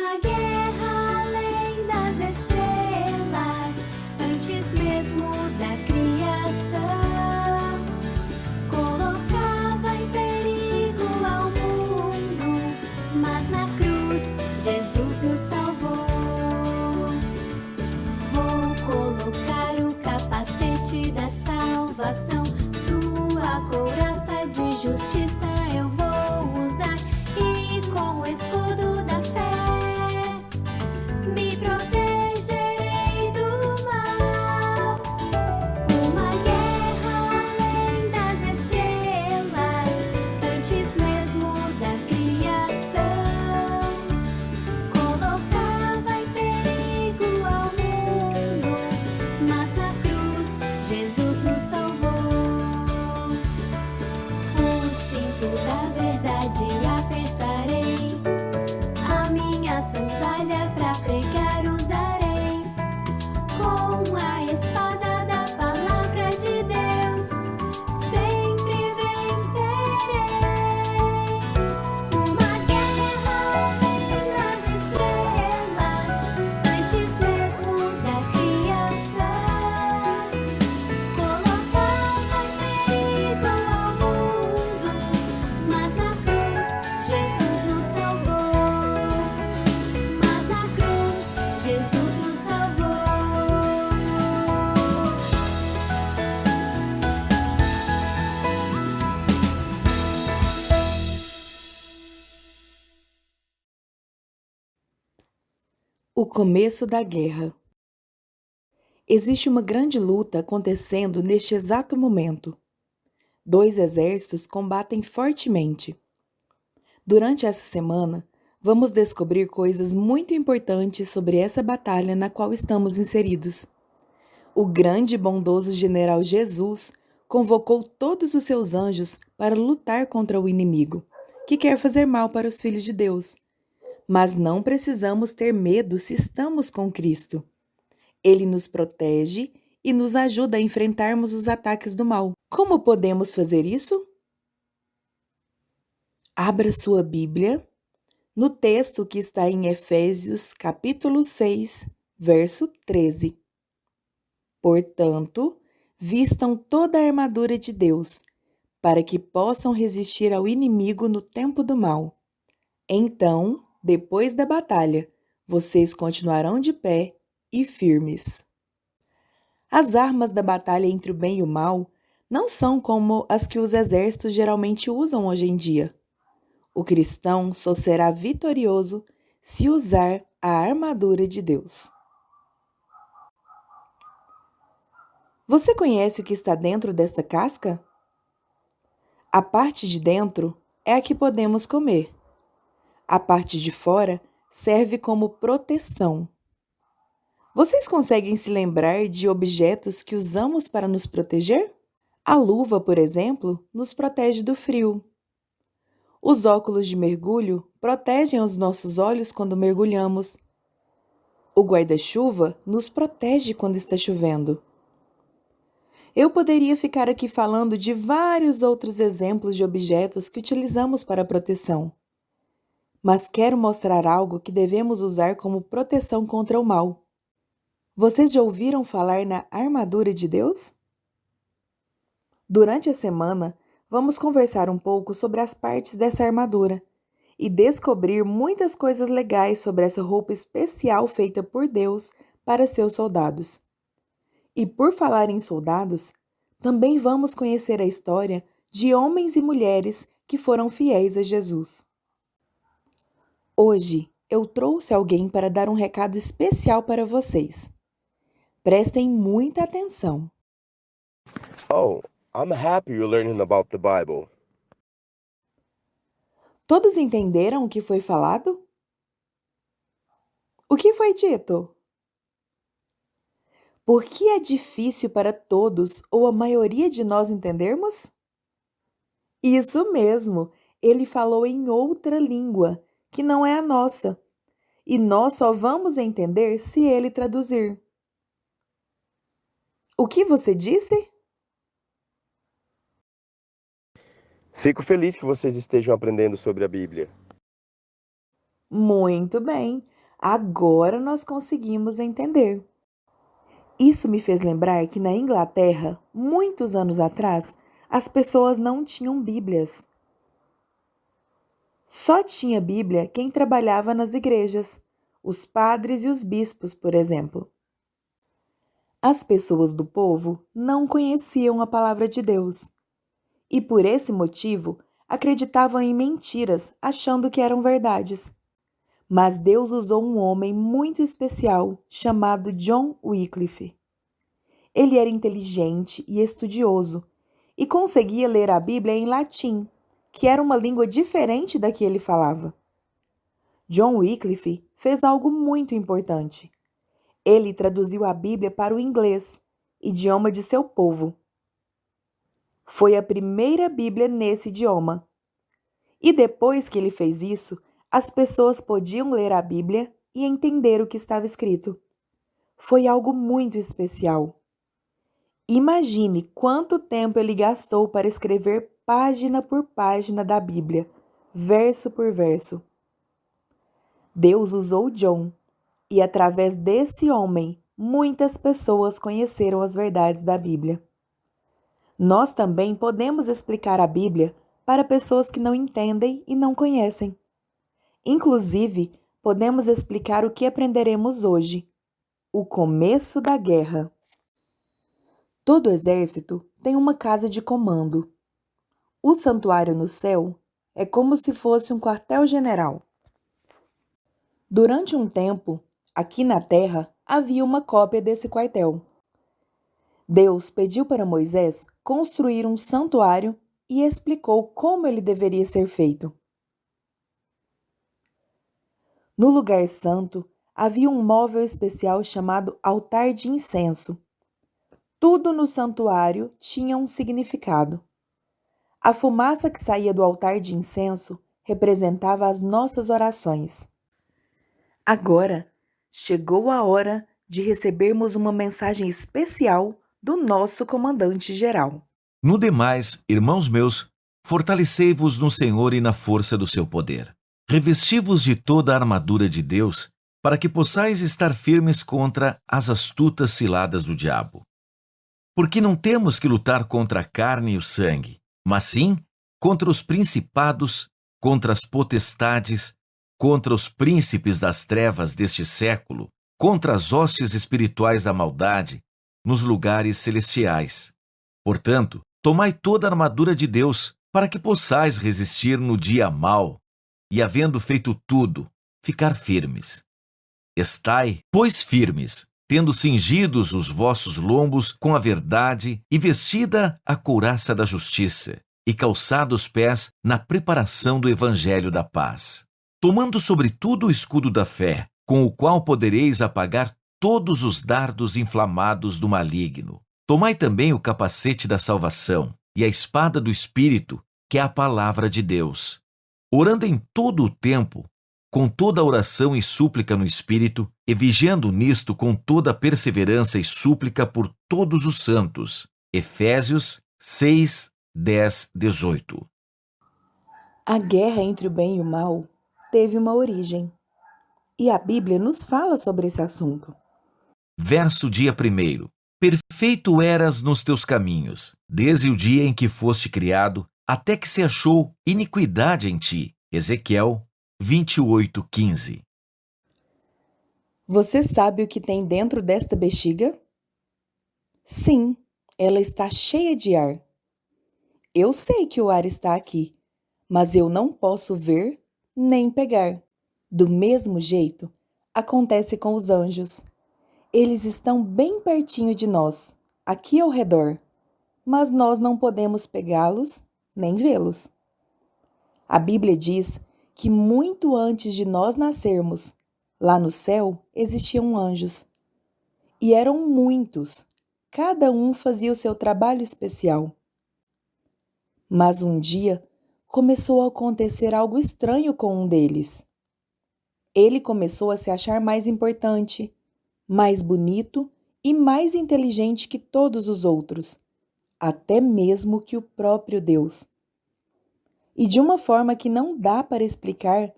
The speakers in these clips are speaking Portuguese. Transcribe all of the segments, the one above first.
Uma guerra além das estrelas, antes mesmo da criação, colocava em perigo ao mundo, mas na cruz Jesus nos salvou. Vou colocar o capacete da salvação, sua couraça de justiça eu vou usar, e com o escudo da fé me protegerei do mal. Uma guerra além das estrelas, antes mesmo da criação, colocava em perigo ao mundo, mas na cruz Jesus nos salvou. O cinto da verdade apertarei, a minha sandália pra pregar usarei, com a espada da palavra de Deus sempre vencerei. Uma guerra além das estrelas, antes mesmo da criação, colocava em perigo ao mundo, mas na cruz Jesus nos salvou. Mas na cruz Jesus nos salvou. O começo da guerra. Existe uma grande luta acontecendo neste exato momento. Dois exércitos combatem fortemente. Durante essa semana, vamos descobrir coisas muito importantes sobre essa batalha na qual estamos inseridos. O grande e bondoso general Jesus convocou todos os seus anjos para lutar contra o inimigo, que quer fazer mal para os filhos de Deus. Mas não precisamos ter medo se estamos com Cristo. Ele nos protege e nos ajuda a enfrentarmos os ataques do mal. Como podemos fazer isso? Abra sua Bíblia no texto que está em Efésios, capítulo 6, verso 13. Portanto, vistam toda a armadura de Deus, para que possam resistir ao inimigo no tempo do mal. Então, depois da batalha, vocês continuarão de pé e firmes. As armas da batalha entre o bem e o mal não são como as que os exércitos geralmente usam hoje em dia. O cristão só será vitorioso se usar a armadura de Deus. Você conhece o que está dentro desta casca? A parte de dentro é a que podemos comer. A parte de fora serve como proteção. Vocês conseguem se lembrar de objetos que usamos para nos proteger? A luva, por exemplo, nos protege do frio. Os óculos de mergulho protegem os nossos olhos quando mergulhamos. O guarda-chuva nos protege quando está chovendo. Eu poderia ficar aqui falando de vários outros exemplos de objetos que utilizamos para proteção. Mas quero mostrar algo que devemos usar como proteção contra o mal. Vocês já ouviram falar na armadura de Deus? Durante a semana, vamos conversar um pouco sobre as partes dessa armadura e descobrir muitas coisas legais sobre essa roupa especial feita por Deus para seus soldados. E por falar em soldados, também vamos conhecer a história de homens e mulheres que foram fiéis a Jesus. Hoje, eu trouxe alguém para dar um recado especial para vocês. Prestem muita atenção. Oh, I'm happy you're learning about the Bible. Todos entenderam o que foi falado? O que foi dito? Por que é difícil para todos ou a maioria de nós entendermos? Isso mesmo, ele falou em outra língua, que não é a nossa, e nós só vamos entender se ele traduzir. O que você disse? Fico feliz que vocês estejam aprendendo sobre a Bíblia. Muito bem! Agora nós conseguimos entender. Isso me fez lembrar que na Inglaterra, muitos anos atrás, as pessoas não tinham Bíblias. Só tinha Bíblia quem trabalhava nas igrejas, os padres e os bispos, por exemplo. As pessoas do povo não conheciam a palavra de Deus e, por esse motivo, acreditavam em mentiras, achando que eram verdades. Mas Deus usou um homem muito especial chamado John Wycliffe. Ele era inteligente e estudioso e conseguia ler a Bíblia em latim, que era uma língua diferente da que ele falava. John Wycliffe fez algo muito importante. Ele traduziu a Bíblia para o inglês, idioma de seu povo. Foi a primeira Bíblia nesse idioma. E depois que ele fez isso, as pessoas podiam ler a Bíblia e entender o que estava escrito. Foi algo muito especial. Imagine quanto tempo ele gastou para escrever página por página da Bíblia, verso por verso. Deus usou John, e através desse homem, muitas pessoas conheceram as verdades da Bíblia. Nós também podemos explicar a Bíblia para pessoas que não entendem e não conhecem. Inclusive, podemos explicar o que aprenderemos hoje: o começo da guerra. Todo exército tem uma casa de comando. O santuário no céu é como se fosse um quartel-general. Durante um tempo, aqui na terra, havia uma cópia desse quartel. Deus pediu para Moisés construir um santuário e explicou como ele deveria ser feito. No lugar santo, havia um móvel especial chamado altar de incenso. Tudo no santuário tinha um significado. A fumaça que saía do altar de incenso representava as nossas orações. Agora, chegou a hora de recebermos uma mensagem especial do nosso comandante-geral. No demais, irmãos meus, fortalecei-vos no Senhor e na força do seu poder. Revesti-vos de toda a armadura de Deus, para que possais estar firmes contra as astutas ciladas do diabo. Porque não temos que lutar contra a carne e o sangue, mas sim contra os principados, contra as potestades, contra os príncipes das trevas deste século, contra as hostes espirituais da maldade nos lugares celestiais. Portanto, tomai toda a armadura de Deus, para que possais resistir no dia mau, e havendo feito tudo, ficar firmes. Estai, pois, firmes, tendo cingidos os vossos lombos com a verdade e vestida a couraça da justiça, e calçados os pés na preparação do evangelho da paz. Tomando sobretudo o escudo da fé, com o qual podereis apagar todos os dardos inflamados do maligno. Tomai também o capacete da salvação e a espada do Espírito, que é a palavra de Deus. Orando em todo o tempo, com toda oração e súplica no Espírito, e vigiando nisto com toda perseverança e súplica por todos os santos. Efésios 6, 10, 18. A guerra entre o bem e o mal teve uma origem, e a Bíblia nos fala sobre esse assunto. Verso dia 1. Perfeito eras nos teus caminhos, desde o dia em que foste criado, até que se achou iniquidade em ti. Ezequiel 28, 15. Você sabe o que tem dentro desta bexiga? Sim, ela está cheia de ar. Eu sei que o ar está aqui, mas eu não posso ver nem pegar. Do mesmo jeito, acontece com os anjos. Eles estão bem pertinho de nós, aqui ao redor, mas nós não podemos pegá-los nem vê-los. A Bíblia diz que muito antes de nós nascermos, lá no céu existiam anjos. E eram muitos, cada um fazia o seu trabalho especial. Mas um dia começou a acontecer algo estranho com um deles. Ele começou a se achar mais importante, mais bonito e mais inteligente que todos os outros, até mesmo que o próprio Deus. E de uma forma que não dá para explicar,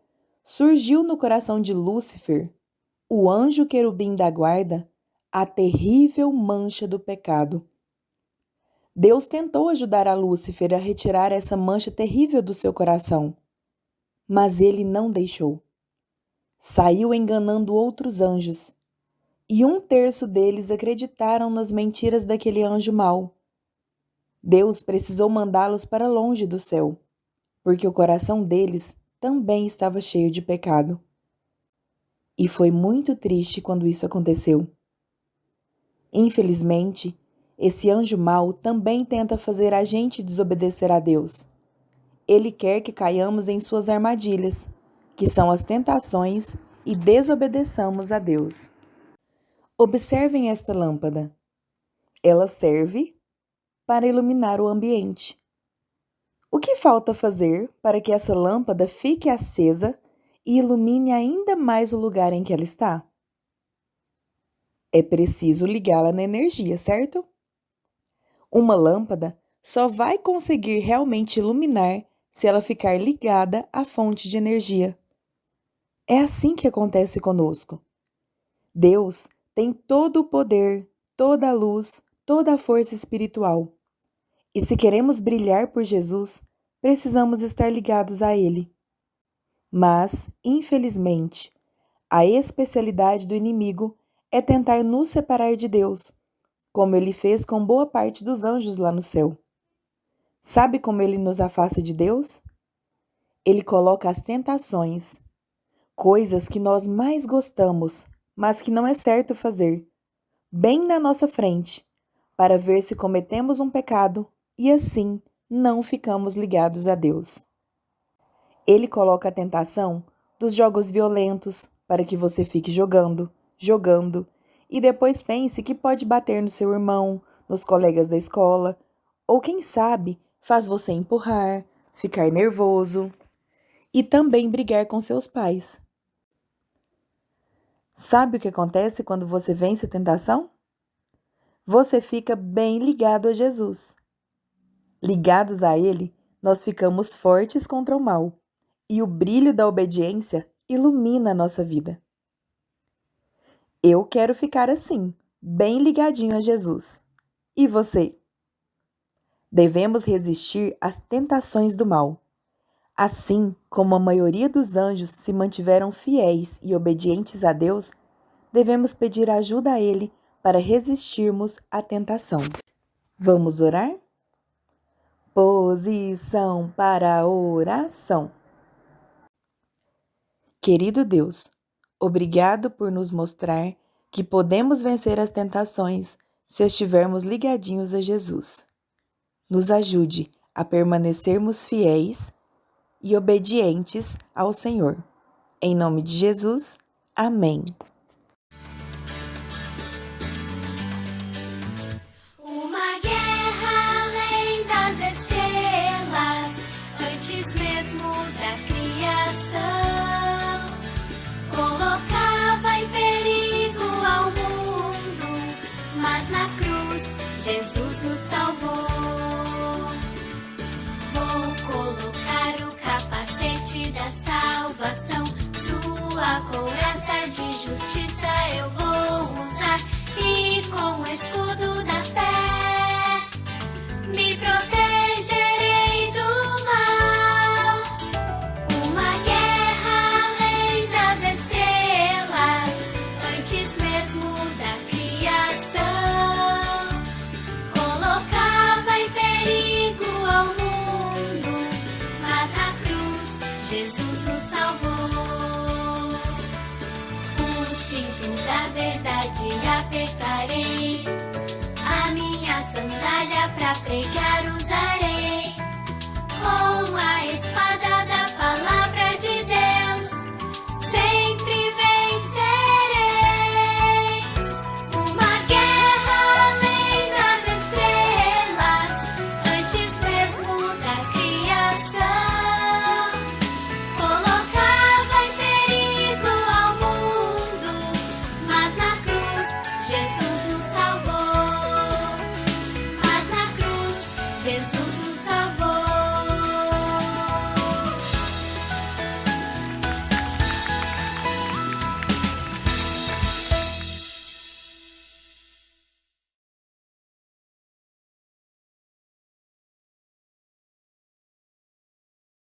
surgiu no coração de Lúcifer o anjo querubim da guarda, a terrível mancha do pecado. Deus tentou ajudar a Lúcifer a retirar essa mancha terrível do seu coração, mas ele não deixou. Saiu enganando outros anjos, e 1/3 deles acreditaram nas mentiras daquele anjo mau. Deus precisou mandá-los para longe do céu, porque o coração deles também estava cheio de pecado. E foi muito triste quando isso aconteceu. Infelizmente, esse anjo mau também tenta fazer a gente desobedecer a Deus. Ele quer que caiamos em suas armadilhas, que são as tentações, e desobedeçamos a Deus. Observem esta lâmpada. Ela serve para iluminar o ambiente. O que falta fazer para que essa lâmpada fique acesa e ilumine ainda mais o lugar em que ela está? É preciso ligá-la na energia, certo? Uma lâmpada só vai conseguir realmente iluminar se ela ficar ligada à fonte de energia. É assim que acontece conosco. Deus tem todo o poder, toda a luz, toda a força espiritual. E se queremos brilhar por Jesus, precisamos estar ligados a Ele. Mas, infelizmente, a especialidade do inimigo é tentar nos separar de Deus, como ele fez com boa parte dos anjos lá no céu. Sabe como ele nos afasta de Deus? Ele coloca as tentações, coisas que nós mais gostamos, mas que não é certo fazer, bem na nossa frente, para ver se cometemos um pecado e assim não ficamos ligados a Deus. Ele coloca a tentação dos jogos violentos para que você fique jogando, e depois pense que pode bater no seu irmão, nos colegas da escola, ou quem sabe faz você empurrar, ficar nervoso e também brigar com seus pais. Sabe o que acontece quando você vence a tentação? Você fica bem ligado a Jesus. Ligados a Ele, nós ficamos fortes contra o mal, e o brilho da obediência ilumina a nossa vida. Eu quero ficar assim, bem ligadinho a Jesus. E você? Devemos resistir às tentações do mal. Assim como a maioria dos anjos se mantiveram fiéis e obedientes a Deus, devemos pedir ajuda a Ele para resistirmos à tentação. Vamos orar? Posição para a oração. Querido Deus, obrigado por nos mostrar que podemos vencer as tentações se estivermos ligadinhos a Jesus. Nos ajude a permanecermos fiéis e obedientes ao Senhor. Em nome de Jesus, amém. Uma guerra além das estrelas, antes mesmo da criação, colocava em perigo ao mundo, mas na cruz Jesus nos salvou. Vou colocar o capacete da salvação, sua couraça de justiça eu vou usar, e com o escudo da fé me protegerei do mal. Uma guerra além das estrelas, antes mesmo da criação, colocava em perigo ao mundo, mas na cruz Jesus nos salvou. O cinto da verdade apertarei, a minha sandália pra pregar usarei, com a espada da palavra de Deus sempre vencerei. Uma guerra além das estrelas, antes mesmo da criação, colocava em perigo ao mundo, mas na cruz Jesus nos salvou. Mas na cruz Jesus